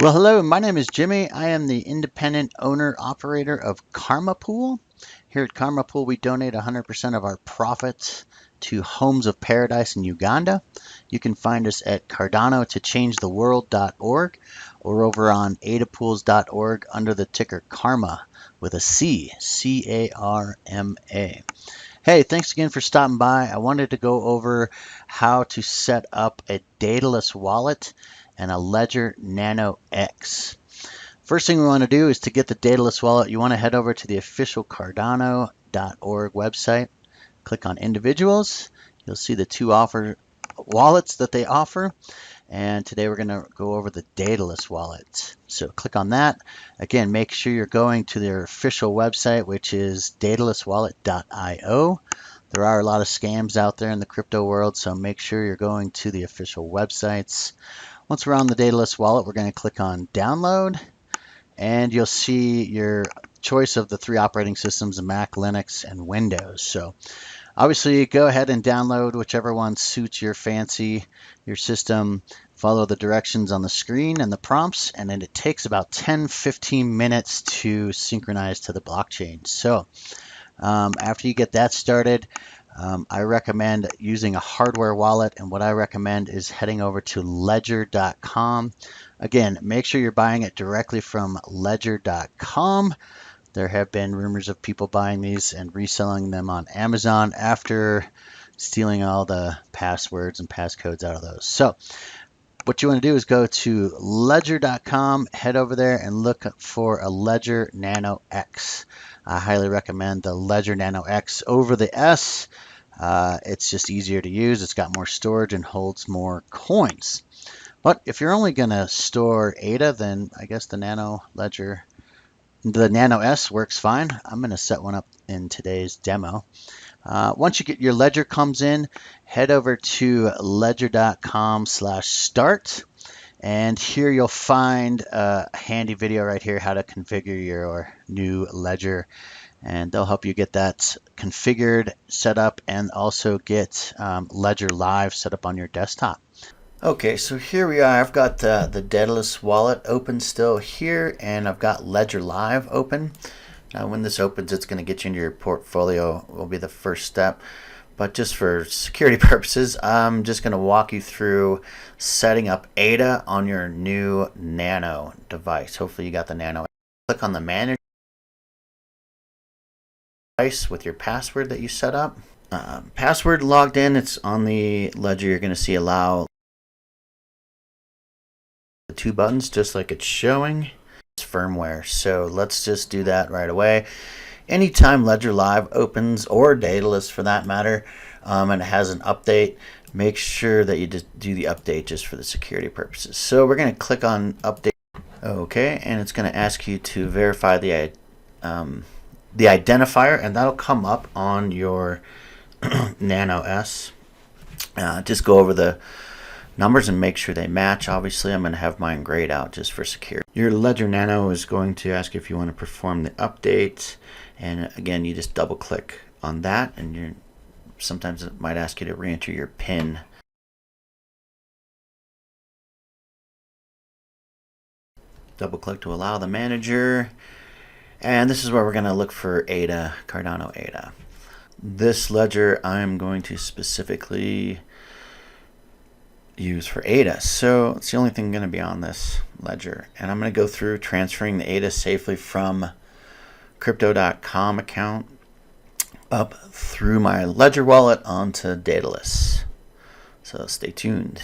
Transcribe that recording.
Well, hello, my name is Jimmy. I am the independent owner operator of CARMA Pool. Here at CARMA Pool, we donate 100% of our profits to Homes of Paradise in Uganda. You can find us at cardanoTochangeTheWorld.org or over on adapools.org under the ticker CARMA with a C, C-A-R-M-A. Hey, thanks again for stopping by. I wanted to go over how to set up a Daedalus Wallet and a Ledger Nano X. First thing we want to do is to get the Daedalus Wallet, you want to head over to the official Cardano.org website, click on Individuals. You'll see the two wallets that they offer. And today we're going to go over the Daedalus Wallet. So click on that. Again, make sure you're going to their official website, which is daedaluswallet.io. There are a lot of scams out there in the crypto world, so make sure you're going to the official websites. Once we're on the Daedalus Wallet, we're going to click on Download, and you'll see your choice of the three operating systems, Mac, Linux, and Windows. So obviously, go ahead and download whichever one suits your fancy, your system. Follow the directions on the screen and the prompts, and then it takes about 10-15 minutes to synchronize to the blockchain. So after you get that started, I recommend using a hardware wallet, and what I recommend is heading over to ledger.com. Again, make sure you're buying it directly from ledger.com. There have been rumors of people buying these and reselling them on Amazon after stealing all the passwords and passcodes out of those. So what you want to do is go to ledger.com, head over there and look for a Ledger Nano X. I highly recommend the Ledger Nano X over the S. It's just easier to use. It's got more storage and holds more coins. But if you're only going to store ADA, then I guess the Nano S works fine. I'm going to set one up in today's demo. Once you get your ledger comes in, head over to ledger.com/start, and here you'll find a handy video right here how to configure your new ledger, and they'll help you get that configured, set up, and also get Ledger Live set up on your desktop. Okay, so here we are. I've got the Daedalus Wallet open still here, and I've got Ledger Live open. Now, when this opens, it's going to get you into your portfolio. Will be the first step. But just for security purposes, I'm just going to walk you through setting up ADA on your new Nano device. Hopefully, you got the Nano. Click on the Manage device with your password that you set up. Password logged in. It's on the Ledger. You're going to see Allow. The two buttons, just like it's showing. Firmware, so let's just do that right away. Anytime Ledger Live opens, or Daedalus for that matter, and it has an update, make sure that you just do the update just for the security purposes. So we're going to click on update. Okay, and it's going to ask you to verify the identifier, and that'll come up on your Nano S. Just go over the numbers and make sure they match. Obviously, I'm going to have mine grayed out just for security. Your Ledger Nano is going to ask if you want to perform the update, and again, you just double click on that, and sometimes it might ask you to re-enter your PIN. Double click to allow the manager, and this is where we're going to look for ADA, Cardano ADA. This ledger I'm going to specifically use for ADA, so it's the only thing going to be on this ledger, and I'm going to go through transferring the ADA safely from crypto.com account up through my Ledger wallet onto Daedalus. So stay tuned.